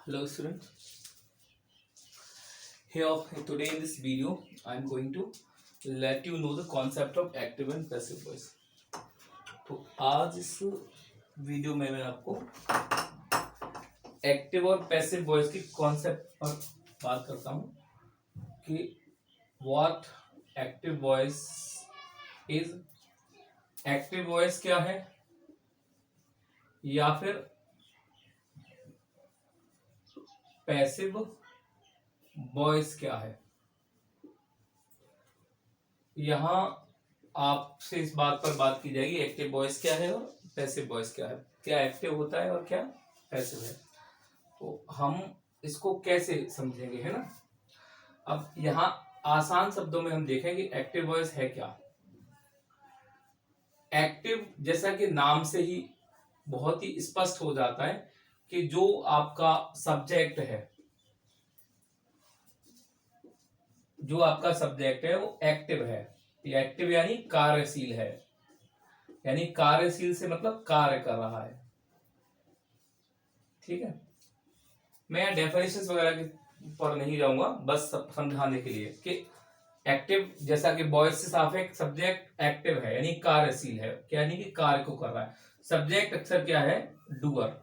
Hello students, here today in this video I am going to let you know the concept of active and passive voice. तो आज इस video में मैं आपको active और passive voice के concept पर बात करता हूँ कि what active voice is, active voice क्या है या फिर पैसिव वॉइस क्या है। यहाँ आपसे इस बात पर बात की जाएगी एक्टिव वॉइस क्या है और पैसिव वॉइस क्या है, क्या एक्टिव होता है और क्या पैसिव है। तो हम इसको कैसे समझेंगे, है ना। अब यहाँ आसान शब्दों में हम देखेंगे एक्टिव वॉइस है क्या। एक्टिव जैसा कि नाम से ही बहुत ही स्पष्ट हो जाता है कि जो आपका सब्जेक्ट है, जो आपका सब्जेक्ट है वो एक्टिव है। एक्टिव यानी कार्यशील है, यानी कार्यशील से मतलब कार्य कर रहा है। ठीक है, मैं डेफिनेशंस वगैरह पर नहीं जाऊंगा, बस समझाने के लिए कि एक्टिव जैसा कि वॉइस से साफ है, सब्जेक्ट एक्टिव है यानी कार्यशील है, क्या यानी कि कार्य को कर रहा है। सब्जेक्ट अक्सर क्या है, डूअर,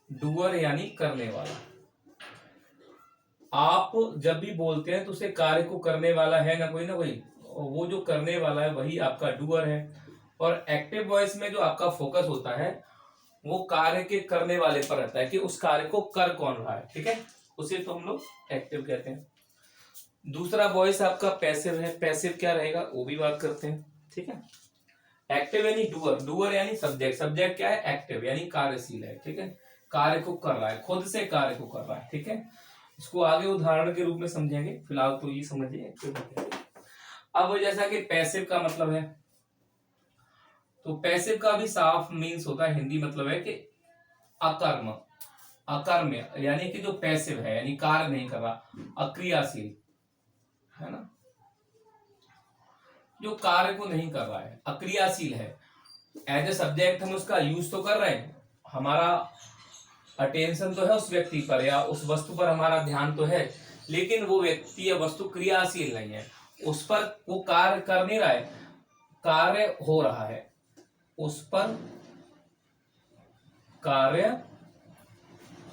डूअर यानी करने वाला। आप जब भी बोलते हैं तो उसे कार्य को करने वाला है ना कोई, वो जो करने वाला है वही आपका डूअर है। और एक्टिव वॉइस में जो आपका फोकस होता है वो कार्य के करने वाले पर रहता है कि उस कार्य को कर कौन रहा है। ठीक है, उसे तो हम लोग एक्टिव कहते हैं। दूसरा वॉइस आपका पैसिव है, पैसिव क्या रहेगा वो भी बात करते हैं। ठीक है, एक्टिव यानी डूअर, डूअर यानी सब्जेक्ट, सब्जेक्ट क्या है, एक्टिव यानी कार्यशील है। ठीक है, कार्य को कर रहा है, खुद से कार्य को कर रहा है। ठीक है, इसको आगे उदाहरण के रूप में समझेंगे, फिलहाल तो ये समझिए। अब जैसा कि पैसिव का मतलब है, तो पैसिव का भी साफ मीन्स होता है, हिंदी मतलब है कि अकर्म, अकर्म्य यानी कि जो पैसिव है यानी कार्य नहीं कर रहा, अक्रियाशील है ना, जो कार्य को नहीं कर रहा है, अक्रियाशील है। एज ए सब्जेक्ट हम उसका यूज तो कर रहे हैं, हमारा अटेंशन तो है उस व्यक्ति पर या उस वस्तु पर हमारा ध्यान तो है, लेकिन वो व्यक्ति या वस्तु क्रियाशील नहीं है, उस पर वो कार्य कर नहीं रहा है, कार्य हो रहा है, उस पर कार्य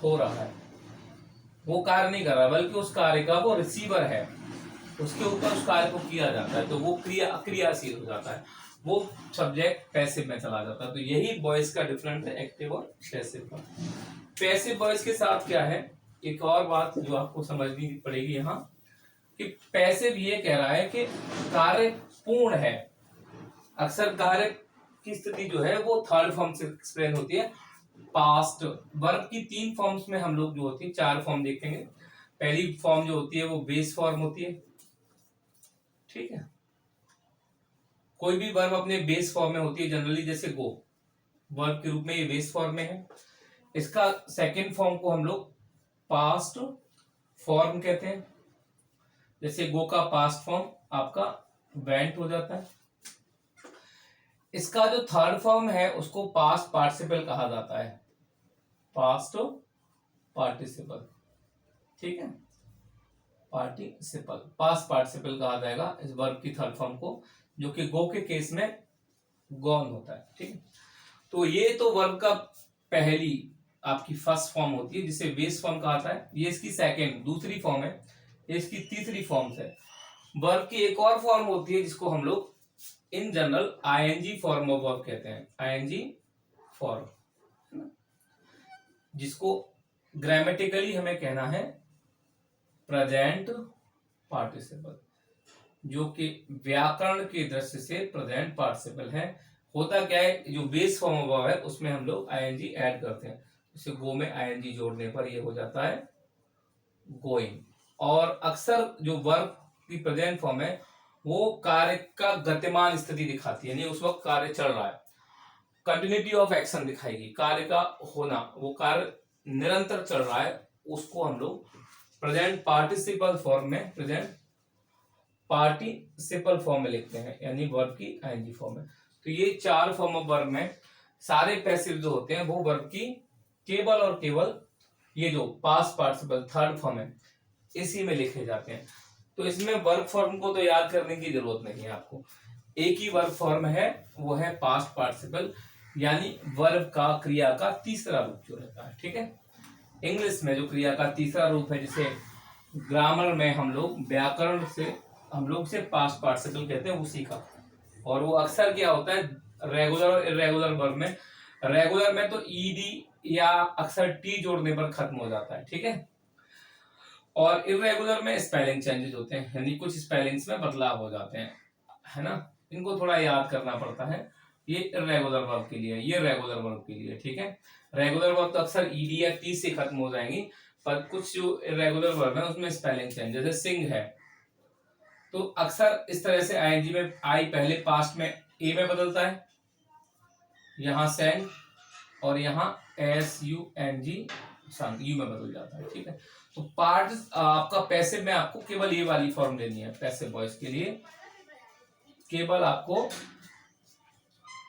हो रहा है, वो कार्य नहीं कर रहा बल्कि उस कार्य का वो रिसीवर है, उसके ऊपर उस कार्य को किया जाता है, तो वो क्रियाशील हो जाता है, वो सब्जेक्ट पैसिव में चला जाता है। तो यही वॉइस का डिफरेंस है एक्टिव और पैसिव का। पैसिव वॉइस के साथ क्या है, एक और बात जो आपको समझनी पड़ेगी यहाँ, कि पैसिव ये कह रहा है कि कार्य पूर्ण है। अक्सर कार्य की स्थिति जो है वो थर्ड फॉर्म से एक्सप्लेन होती है। पास्ट वर्ब की 3 फॉर्म्स में हम लोग जो होती है 4 फॉर्म देखेंगे। पहली फॉर्म जो होती है वो बेस फॉर्म होती है। ठीक है, कोई भी वर्ब अपने बेस फॉर्म में होती है जनरली, जैसे गो वर्ब के रूप में ये बेस फॉर्म में है। इसका सेकेंड फॉर्म को हम लोग पास्ट फॉर्म कहते हैं, जैसे गो का पास्ट फॉर्म आपका वेंट हो जाता है। इसका जो थर्ड फॉर्म है उसको पास्ट पार्टिसिपल कहा जाता है, पास्ट पार्टिसिपल। ठीक है, पार्टिसिपल, पास्ट पार्टिसिपल कहा जाएगा इस वर्ब की थर्ड फॉर्म को, जो कि गो के केस में गॉन होता है। ठीक है, तो ये तो वर्ब का पहली आपकी फर्स्ट फॉर्म होती है जिसे बेस फॉर्म कहा जाता है। ये इसकी सेकेंड दूसरी फॉर्म है, ये इसकी तीसरी फॉर्म है। वर्ब की एक और फॉर्म होती है जिसको हम लोग in general ING form of verb कहते हैं, आईएनजी फॉर्म, जिसको ग्रामेटिकली हमें कहना है प्रेजेंट पार्टिसिपल, जो कि व्याकरण के दृष्टि से प्रेजेंट पार्टिसिपल है। होता क्या है, जो बेस फॉर्म ऑफ वर्ब है उसमें हम लोग आईएनजी ऐड करते हैं, जैसे गो में आईएनजी जोड़ने पर ये हो जाता है गोइंग। और अक्सर जो वर्ब की प्रेजेंट फॉर्म है वो कार्य का गतिमान स्थिति दिखाती है, यानी उस वक्त कार्य चल रहा है, कंटिन्यूटी ऑफ एक्शन दिखाएगी, कार्य का होना, वो कार्य निरंतर चल रहा है, उसको हम लोग प्रेजेंट पार्टिसिपल फॉर्म में, प्रेजेंट पार्टिसिपल फॉर्म में लिखते हैं, यानी वर्ब की आईएनजी फॉर्म में। तो ये 4 फॉर्म ऑफ वर्ब में सारे पैसिव जो होते हैं वो वर्ब की केवल और केवल ये जो पास्ट पार्टिसिपल थर्ड फॉर्म है इसी में लिखे जाते हैं। तो इसमें वर्ब फॉर्म को तो याद करने की जरूरत नहीं है आपको, एक ही वर्ब फॉर्म है, वो है पास्ट पार्टिसिपल, यानी वर्ब का क्रिया का तीसरा रूप जो रहता है। ठीक है, इंग्लिश में जो क्रिया का तीसरा रूप है, जिसे ग्रामर में हम लोग व्याकरण से हम लोग से पास्ट पार्टिसिपल कहते हैं, वो सीखा। और वो अक्सर क्या होता है रेगुलर और इरेगुलर वर्ब में, रेगुलर में तो ईडी या अक्सर टी जोड़ने पर खत्म हो जाता है। ठीक है, और इरेगुलर में स्पेलिंग चेंजेस होते हैं, यानी कुछ स्पेलिंग्स में बदलाव हो जाते हैं, है ना, इनको थोड़ा याद करना पड़ता है। ये इरेगुलर वर्ब के लिए, ये रेगुलर वर्ब के लिए। ठीक है, रेगुलर वर्ब तो अक्सर ईडी या टी से खत्म हो जाएंगी, पर कुछ जो इरेगुलर वर्ब है उसमें स्पेलिंग चेंज, जैसे सिंग है तो अक्सर इस तरह से आईएनजी में आई पहले पास्ट में ए में बदलता है, यहां सेंड, और यहाँ SUNG संग यू में बदल जाता है। ठीक है, तो पार्ट आपका पैसिव में आपको केवल ये वाली फॉर्म लेनी है, पैसिव वॉइस के लिए केवल आपको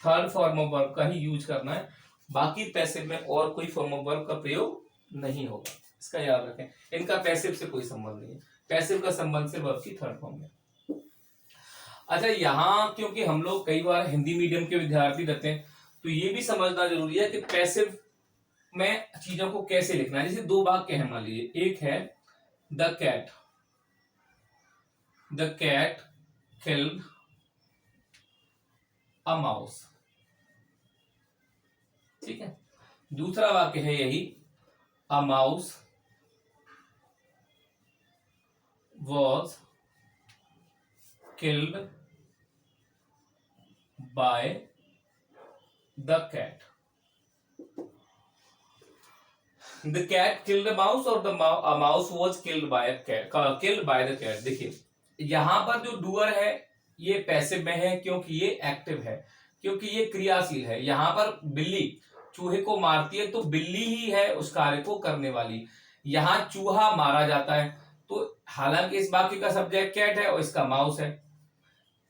थर्ड फॉर्म ऑफ वर्ब का ही यूज करना है, बाकी पैसिव में और कोई फॉर्म ऑफ वर्ब का प्रयोग नहीं होगा, इसका याद रखें। इनका पैसिव से कोई संबंध नहीं है, पैसिव का संबंध सिर्फ वर्ब की थर्ड फॉर्म में। अच्छा, यहाँ क्योंकि हम लोग कई बार हिंदी मीडियम के विद्यार्थी रहते हैं, तो ये भी समझना जरूरी है कि पैसिव में चीजों को कैसे लिखना है। जैसे दो वाक्य है, मान लीजिए, एक है the cat killed a mouse. ठीक है, दूसरा वाक्य है यही, a mouse was killed by the cat. The cat killed a mouse और the mouse was killed by the cat. देखिए यहां पर जो डूअर है ये पैसिव में है, क्योंकि ये एक्टिव है, क्योंकि ये क्रियाशील है। यहां पर बिल्ली चूहे को मारती है तो बिल्ली ही है उस कार्य को करने वाली, यहां चूहा मारा जाता है, तो हालांकि इस वाक्य का सब्जेक्ट कैट है और इसका माउस है,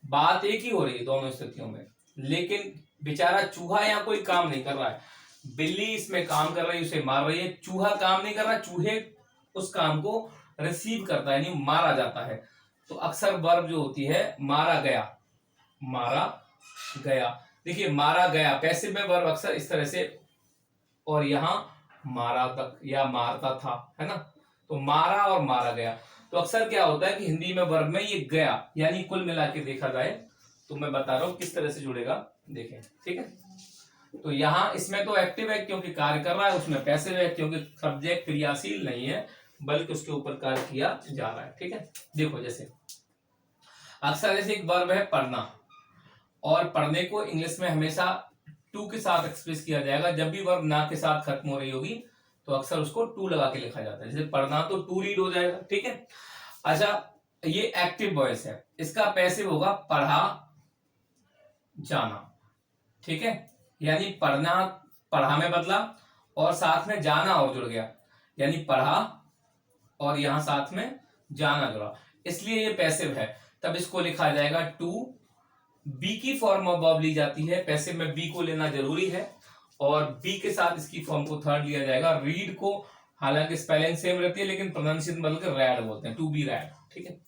बात एक ही हो रही है दोनों स्थितियों में, लेकिन बेचारा चूहा यहाँ कोई काम नहीं कर रहा है, बिल्ली इसमें काम कर रही है, उसे मार रही है, चूहा काम नहीं कर रहा, चूहे उस काम को रिसीव करता है, यानी मारा जाता है। तो अक्सर वर्ब जो होती है मारा गया, मारा गया। देखिए मारा गया पैसिव में वर्ब अक्सर इस तरह से, और यहां मारा तक या मारता था, है ना, तो मारा और मारा गया। तो अक्सर क्या होता है कि हिंदी में वर्ब में ये गया, यानी कुल मिला के देखा जाए तो मैं बता रहा हूं किस तरह से जुड़ेगा, देखें। ठीक है, तो यहां इसमें तो एक्टिव है क्योंकि कार्य कर रहा है, उसमें पैसिव है क्योंकि सब्जेक्ट क्रियाशील नहीं है बल्कि उसके ऊपर कार्य किया जा रहा है। ठीक है, देखो जैसे अक्सर जैसे एक वर्ब है पढ़ना, और पढ़ने को इंग्लिश में हमेशा टू के साथ एक्सप्रेस किया जाएगा, जब भी वर्ब ना के साथ खत्म हो रही होगी तो अक्सर उसको टू लगा के लिखा जाता है, जैसे पढ़ना तो टू रीड हो जाएगा। ठीक है, अच्छा ये एक्टिव वॉइस है, इसका पैसिव होगा पढ़ा जाना। ठीक है, यानी पढ़ना पढ़ा में बदला और साथ में जाना और जुड़ गया, यानी पढ़ा और यहां साथ में जाना जुड़ा, इसलिए ये पैसिव है। तब इसको लिखा जाएगा टू, बी की फॉर्म ऑफ वर्ब ली जाती है, पैसिव में बी को लेना जरूरी है, और बी के साथ इसकी फॉर्म को थर्ड लिया जाएगा। रीड को हालांकि स्पेलिंग सेम रहती है लेकिन प्रोनाउंसिएशन बदलकर रैड बोलते हैं, टू बी रैड। ठीक है,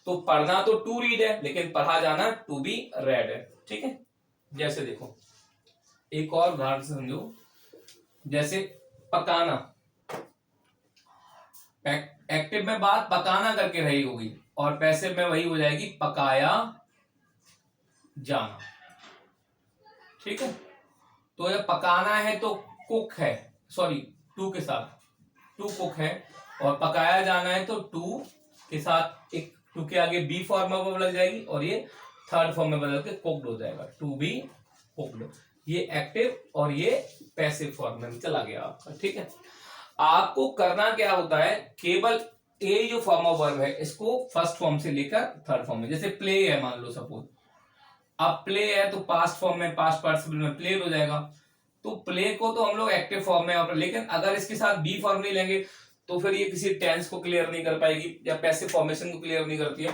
तो पढ़ना तो टू रीड है लेकिन पढ़ा जाना टू बी रेड है। ठीक है, जैसे देखो एक और उदाहरण समझो, जैसे पकाना, एक्टिव में बात पकाना करके रही होगी और पैसिव में वही हो जाएगी पकाया जाना। ठीक है, तो ये पकाना है तो कुक है, सॉरी टू के साथ, टू कुक है, और पकाया जाना है तो टू के साथ एक टू के आगे बी फॉर्म में वर्ब लग जाएगी और ये थर्ड फॉर्म में बदल के कुक्ड हो जाएगा, टू बी कुक्ड। ये एक्टिव और ये पैसिव फॉर्म में चला गया आपका। ठीक है, आपको करना क्या होता है, केवल ए जो फॉर्म ऑफ वर्ब है इसको फर्स्ट फॉर्म से लेकर थर्ड फॉर्म में, जैसे प्ले है मान लो सपोज, अब प्ले है तो पास्ट फॉर्म में पास्ट पार्टिसिपल में प्लेड हो जाएगा, तो प्ले को तो हम लोग एक्टिव फॉर्म में, लेकिन अगर इसके साथ बी फॉर्म नहीं लेंगे तो फिर ये किसी टेंस को क्लियर नहीं कर पाएगी या पैसिव फॉर्मेशन को क्लियर नहीं करती है।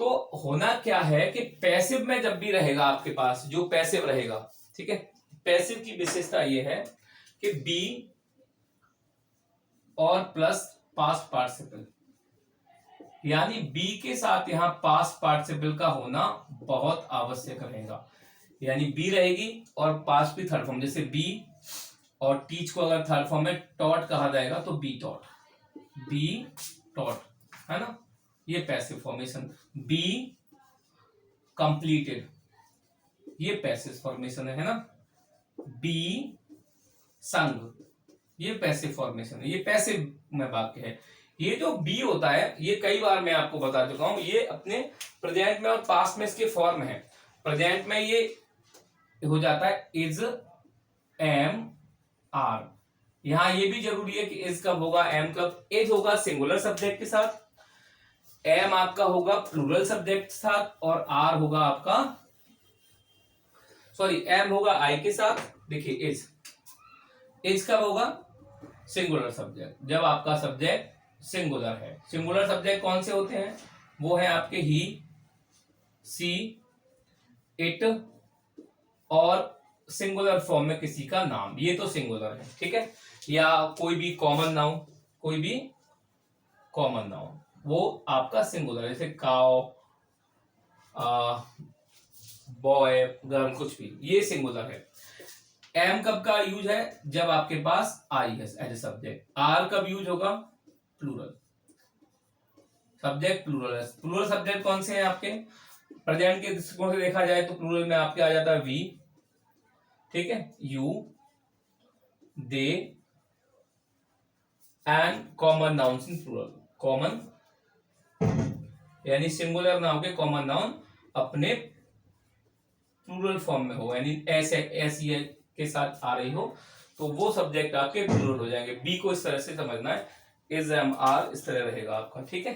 तो होना क्या है कि पैसिव में जब भी रहेगा आपके पास जो पैसिव रहेगा, ठीक है, पैसिव की विशेषता ये है कि बी और प्लस पास्ट पार्टिसिपल, यानी बी के साथ यहां पास्ट पार्टिसिपल का होना बहुत आवश्यक रहेगा। यानी बी रहेगी और पास्ट भी थर्ड फॉर्म, जैसे बी और टीच को अगर थर्ड फॉर्म में टॉट कहा जाएगा तो बी टॉट, बी टॉट, है ना। ये पैसिव फॉर्मेशन। बी कंप्लीटेड, ये पैसिव फॉर्मेशन है ना। बी संग, ये पैसिव फॉर्मेशन है, ये पैसिव में वाक्य है। ये जो बी होता है ये कई बार मैं आपको बता चुका हूं, ये अपने प्रेजेंट में और पास्ट में इसके फॉर्म है। प्रेजेंट में ये हो जाता है इज, एम, आर। यहां ये भी जरूरी है कि इज कब होगा, एम कब। इज होगा सिंगुलर सब्जेक्ट के साथ, एम आपका होगा प्लूरल सब्जेक्ट के साथ, और आर होगा आपका, सॉरी, एम होगा आई के साथ। देखिए इज कब होगा, सिंगुलर सब्जेक्ट, जब आपका सब्जेक्ट सिंगुलर है। सिंगुलर सब्जेक्ट कौन से होते हैं, वो है आपके ही, सी, इट, और सिंगुलर फॉर्म में किसी का नाम, ये तो सिंगुलर है, ठीक है। या कोई भी कॉमन नाउन, कोई भी कॉमन नाउन, वो आपका सिंगुलर है, जैसे काउ, बॉय, गर्ल, कुछ भी, ये सिंगुलर है। एम कब का यूज है, जब आपके पास आई है एज ए सब्जेक्ट। आर कब यूज होगा, प्लूरल सब्जेक्ट, प्लूरल है। प्लूरल सब्जेक्ट कौन से हैं आपके, प्रेजेंट के दृष्टिकोण से देखा जाए तो प्लूरल में आपके आ जाता है वी, ठीक है, you, they, and common nouns in plural. Common यानी सिंगुलर नाउन के कॉमन नाउन अपने प्लूरल फॉर्म में हो, यानी एस के साथ आ रही हो, तो वो सब्जेक्ट आपके प्लूरल हो जाएंगे। बी को इस तरह से समझना है, इज, एम, आर, इस तरह रहेगा आपका, ठीक है।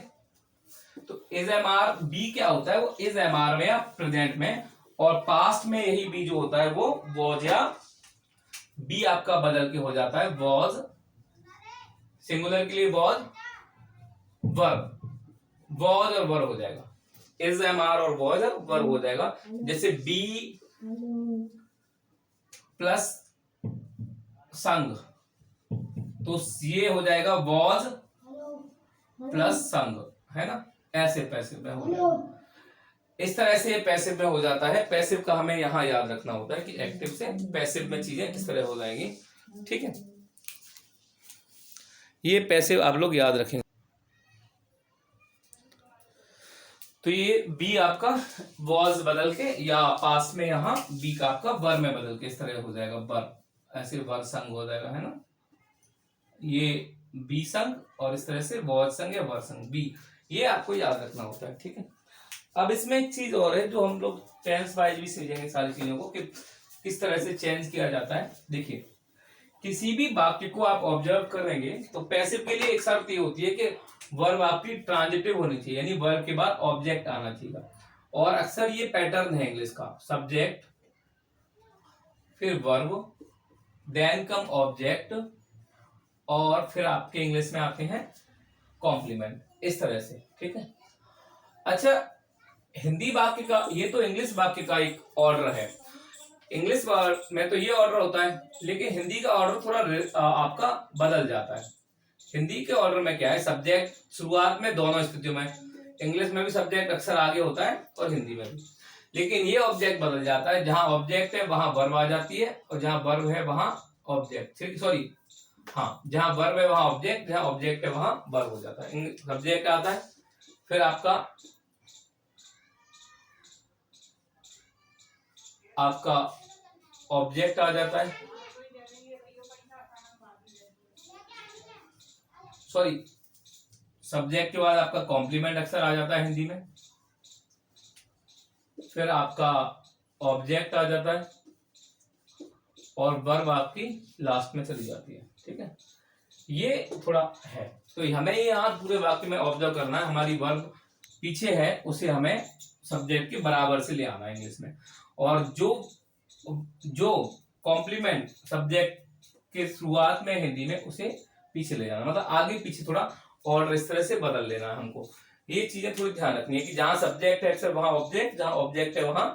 तो इज, एम, आर, बी क्या होता है, वो इज, एम, आर में या प्रेजेंट में, और पास्ट में यही बी जो होता है वो वॉज, या बी आपका बदल के हो जाता है वॉज, सिंगुलर के लिए वॉज, वर्ब, वॉज और वर्ब हो जाएगा। इज, एम, आर और वॉज और वर्ब हो जाएगा। जैसे बी प्लस संग, तो ये हो जाएगा वॉज प्लस संग, है ना। ऐसे पैसिव में हो जाएगा, इस तरह से पैसिव में हो जाता है। पैसिव का हमें यहां याद रखना होता है कि एक्टिव से पैसिव में चीजें इस तरह हो जाएंगी, ठीक है। ये पैसिव आप लोग याद रखेंगे। तो ये बी आपका वॉज बदल के, या पास में यहां बी का आपका वर में बदल के इस तरह हो जाएगा वर, ऐसे वर संग हो जाएगा, है ना। ये बी संग, और इस तरह से वॉज संग या वर संग, बी, ये आपको याद रखना होता है, ठीक है। अब इसमें एक चीज और है जो हम लोग टेंस वाइज भी समझेंगे सारी चीजों को, कि किस तरह से चेंज किया जाता है। देखिए, किसी भी वाक्य को आप ऑब्जर्व करेंगे तो पैसिव के लिए एक शर्त ये होती है कि वर्ब आपकी ट्रांजिटिव होनी चाहिए, यानी वर्ब के बाद ऑब्जेक्ट आना चाहिए। और अक्सर ये पैटर्न है इंग्लिश का, सब्जेक्ट, फिर वर्ब, देन कम ऑब्जेक्ट, और फिर आपके इंग्लिश में आते हैं कॉम्प्लीमेंट, इस तरह से, ठीक है। अच्छा, हिंदी वाक्य का, ये तो इंग्लिश वाक्य का एक ऑर्डर है। इंग्लिश में तो ये ऑर्डर होता है, लेकिन हिंदी का ऑर्डर थोड़ा आपका बदल जाता है। हिंदी के ऑर्डर में क्या है, सब्जेक्ट शुरुआत में दोनों स्थितियों में, इंग्लिश में भी सब्जेक्ट अक्सर आगे होता है और हिंदी में भी, लेकिन ये ऑब्जेक्ट बदल जाता है। जहां ऑब्जेक्ट है वहां वर्ब आ जाती है, और जहां वर्ब है वहां ऑब्जेक्ट, सॉरी, हाँ, जहां वर्ब है वहां ऑब्जेक्ट, जहां ऑब्जेक्ट है वहां वर्ब हो जाता है। सब्जेक्ट आता है, फिर आपका ऑब्जेक्ट आ जाता है, सॉरी, सब्जेक्ट के बाद आपका कॉम्प्लीमेंट अक्सर आ जाता है हिंदी में, फिर आपका ऑब्जेक्ट आ जाता है, और वर्ब आपकी लास्ट में चली जाती है, ठीक है। ये थोड़ा है, तो हमें यहाँ पूरे वाक्य में ऑब्जर्व करना है, हमारी वर्ब पीछे है उसे हमें सब्जेक्ट के बराबर से ले आना है इंग्लिश में, और जो कॉम्प्लीमेंट सब्जेक्ट के शुरुआत में हिंदी में उसे पीछे ले जाना, मतलब आगे पीछे थोड़ा ऑर्डर इस तरह से बदल लेना है हमको। ये चीजें थोड़ी ध्यान रखनी है कि जहां सब्जेक्ट है अक्सर वहां ऑब्जेक्ट, जहां ऑब्जेक्ट है वहां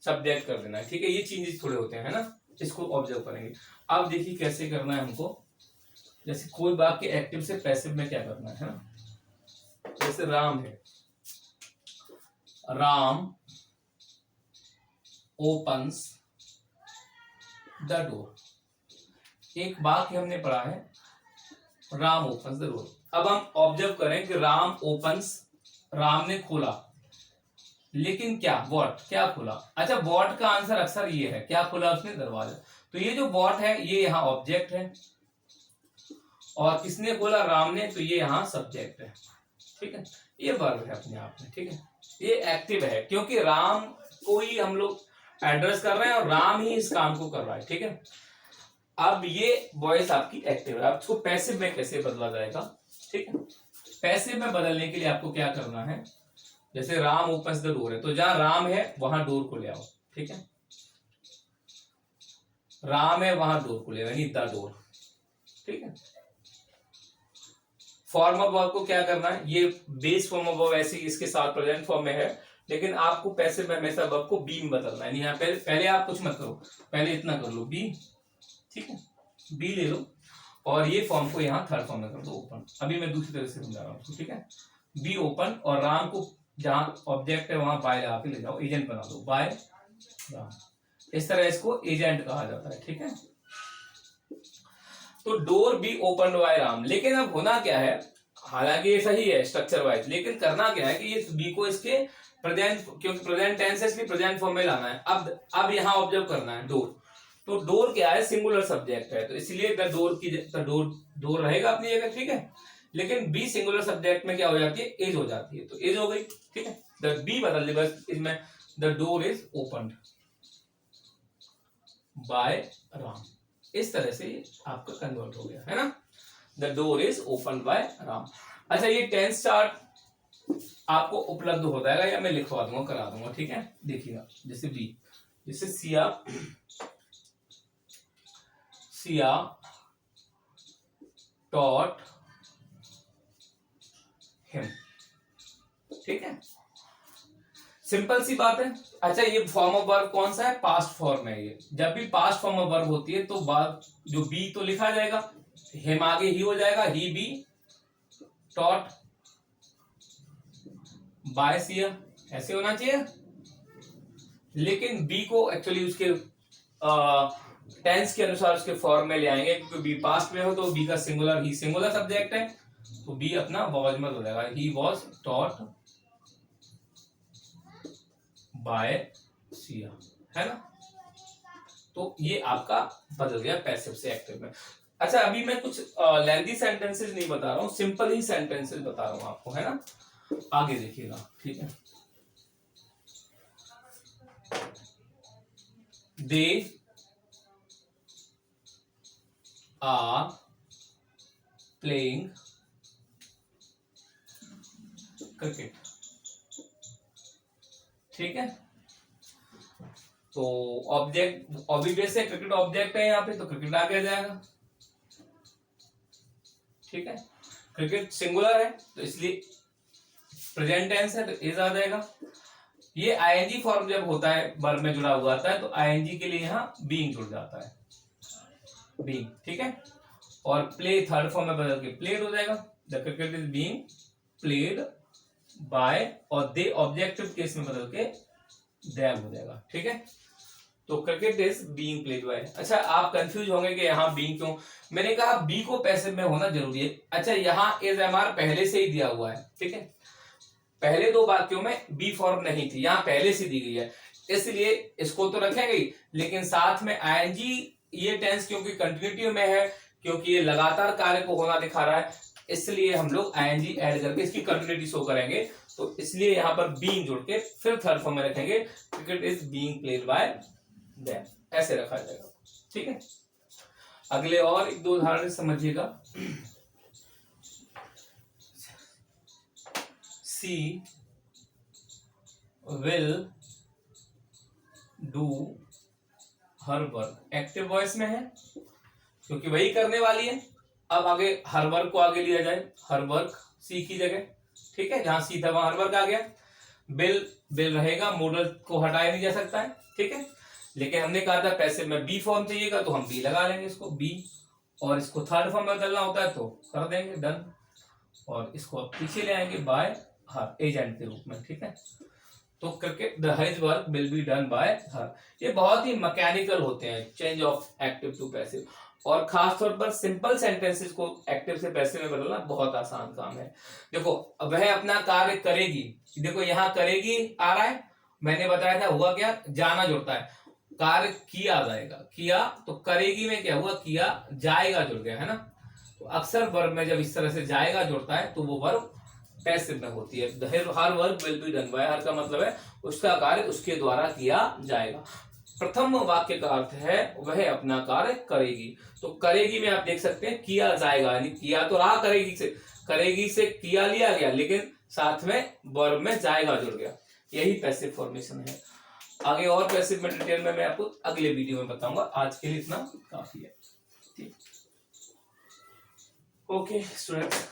सब्जेक्ट कर देना है, ठीक है। ये चेंजेस थोड़े होते हैं, है ना, इसको ऑब्जर्व करेंगे। अब देखिए कैसे करना है हमको। जैसे कोई वाक्य एक्टिव से पैसिव में क्या करना है ना, जैसे राम है, राम ओपन्स द डोर, एक वाक्य हमने पढ़ा है राम ओपन्स द डोर। अब हम ऑब्जर्व करें कि राम ओपन्स, राम ने खोला, लेकिन क्या वॉट, क्या खोला, अच्छा वॉट का आंसर अक्सर ये है, क्या खोला उसने, दरवाजा। तो ये जो वॉट है ये यहाँ ऑब्जेक्ट है, और किसने खोला, राम ने, तो ये यहाँ सब्जेक्ट है, ठीक है, ये वर्ब है अपने आप में, ठीक है, ये एक्टिव है क्योंकि राम को ही हम लोग एड्रेस कर रहे हैं और राम ही इस काम को कर रहा है, ठीक है। अब ये वॉइस आपकी एक्टिव है, अब इसको पैसिव में कैसे बदला जाएगा, ठीक है। पैसिव में बदलने के लिए आपको क्या करना है, जैसे राम ओपन्स द डोर है, तो जहां राम है वहां डोर को ले आओ, ठीक है, राम है वहां डोर को ले आओ, यानी द डोर, ठीक है। फॉर्म ऑफ वर्ब को क्या करना है, ये बेस फॉर्म ऑफ वर्ब ऐसे इसके साथ प्रेजेंट फॉर्म में है, लेकिन आपको पैसिव में हमेशा वर्ब को बी में बदलना है, यहाँ पहले आप कुछ मत करो, पहले इतना कर लो बी, ठीक है, बी ले लो और ये फॉर्म को यहाँ थर्ड फॉर्म में कर दो ओपन। अभी मैं दूसरी तरह से समझा रहा हूँ, ठीक है, बी ओपन और राम को जहां ऑब्जेक्ट है वहां बाय लगा के ले जाओ, एजेंट बना दो, बाय राम, इस तरह इसको एजेंट कहा जाता है, ठीक है। तो door be open by Ram, लेकिन अब होना क्या है, हालांकि ये सही है स्ट्रक्चर वाइज, लेकिन करना क्या है कि ये बी को इसके प्रेजेंट, क्योंकि प्रेजेंट टेंस है इसलिए प्रेजेंट फॉर्म में लाना है। अब यहाँ ऑब्जर्व करना है डोर, तो डोर क्या है, सिंगुलर सब्जेक्ट है, तो इसलिए द डोर की डोर रहेगा अपनी जगह, ठीक है, लेकिन बी सिंगुलर सब्जेक्ट में क्या हो जाती है, एज हो जाती है, तो एज हो गई, ठीक है, द बी बदल दे बस इसमें, the door is opened by Ram, इस तरह से आपका कन्वर्ट हो गया है ना, the door is open by Ram. अच्छा ये टेंस चार्ट आपको उपलब्ध हो जाएगा या मैं लिखवा दूंगा, करा दूंगा, ठीक है, देखिएगा, जैसे बी, जैसे सिया टॉट हिम, ठीक है, सिंपल सी बात है। अच्छा ये फॉर्म ऑफ वर्ब कौन सा है, पास्ट फॉर्म है, ये जब भी पास्ट फॉर्म ऑफ वर्ब होती है तो बाद जो बी तो लिखा जाएगा, हिम आगे ही हो जाएगा, ही बी टॉट बाय सिया, ऐसे होना चाहिए, लेकिन बी को एक्चुअली उसके टेंस के अनुसार उसके फॉर्म में ले आएंगे, क्योंकि बी पास्ट में हो तो बी का सिंगुलर, ही सिंगुलर सब्जेक्ट है, तो बी अपना वॉज मत हो जाएगा, he was taught by Siya, है ना, तो ये आपका बदल गया पैसिव से एक्टिव में। अच्छा अभी मैं कुछ लेंथी सेंटेंसेस नहीं बता रहा हूँ, सिंपल ही सेंटेंसेस बता रहा हूँ आपको, है ना, आगे देखिएगा, ठीक है, दे आर प्लेइंग क्रिकेट, ठीक है, तो ऑब्जेक्ट ऑब्वियस है, क्रिकेट ऑब्जेक्ट है यहाँ पे, तो क्रिकेट आगे आ जाएगा, ठीक है, क्रिकेट सिंगुलर है तो इसलिए प्रेजेंट टेंस है तो इज आ जाएगा। ये आईएनजी फॉर्म जब होता है वर्ब में जुड़ा हुआ आता है तो आईएनजी के लिए यहाँ बीइंग जुड़ जाता है, बीइंग, ठीक है, और प्ले थर्ड फॉर्म में बदल के प्लेड हो जाएगा, the cricket is being played by, और दे ऑब्जेक्टिव केस में बदल के देम हो जाएगा, ठीक है, तो cricket is being played by. अच्छा आप कंफ्यूज होंगे कि यहाँ बीइंग क्यों, मैंने कहा बी को पैसिव में होना जरूरी है। अच्छा यहाँ इज एमआर पहले से ही दिया हुआ है, ठीक है, पहले दो वाक्यों में बी फॉर्म नहीं थी, यहाँ पहले से दी गई है, इसलिए इसको तो रखेंगे ही, लेकिन साथ में आईएनजी ये टेंस क्योंकि कंटिन्यूटी में है, क्योंकि ये लगातार कार्य को होना दिखा रहा है, इसलिए हम लोग आईएनजी ऐड करके इसकी कंटिन्यूटी शो करेंगे, तो इसलिए यहाँ पर बीइंग जोड़ के फिर थर्ड फॉर्म में रखेंगे, cricket is being played by them, ऐसे रखा जाएगा, ठीक है। अगले और एक दो उदाहरण समझिएगा, she will do her work, active voice में है क्योंकि वही करने वाली है। अब आगे हर वर्क को आगे लिया जाए, हर वर्क सी की जगह, ठीक है, जहां सी था वहां हर वर्क आ गया, बिल बिल रहेगा, मॉडल को हटाया नहीं जा सकता है, ठीक है, लेकिन हमने कहा था पैसिव में बी फॉर्म चाहिएगा तो हम बी लगा लेंगे इसको, बी और इसको थर्ड फॉर्म में बदलना होता है तो कर देंगे डन, और इसको अब पीछे ले आएंगे बाय हर एजेंट के रूप में, ठीक है। तो करके the his work will be done by her. ये बहुत ही मैकेनिकल होते हैं change of active to passive, और खास तौर पर सिंपल सेंटेंसेस को एक्टिव से पैसिव में बदलना बहुत आसान काम है। देखो वह अपना कार्य करेगी, देखो यहाँ करेगी आ रहा है, मैंने बताया था हुआ क्या, जाना जुड़ता है, कार्य किया जाएगा, किया तो करेगी में क्या हुआ, किया जाएगा जुड़ गया है ना। तो अक्सर वर्ब में जब इस तरह से जाएगा जुड़ता है तो वो वर्ब पैसिव में होती है। Her work will be done by, her का मतलब है उसका कार्य उसके द्वारा किया जाएगा। प्रथम वाक्य का अर्थ है वह अपना कार्य करेगी, तो करेगी में आप देख सकते हैं किया जाएगा, यानी किया तो रहा करेगी से किया लिया गया, लेकिन साथ में वर्ब में जाएगा जुड़ गया, यही पैसिव फॉर्मेशन है। आगे और पैसिव में डिटेल में मैं आपको अगले वीडियो में बताऊंगा, आज के लिए इतना काफी है, ठीक। Okay students.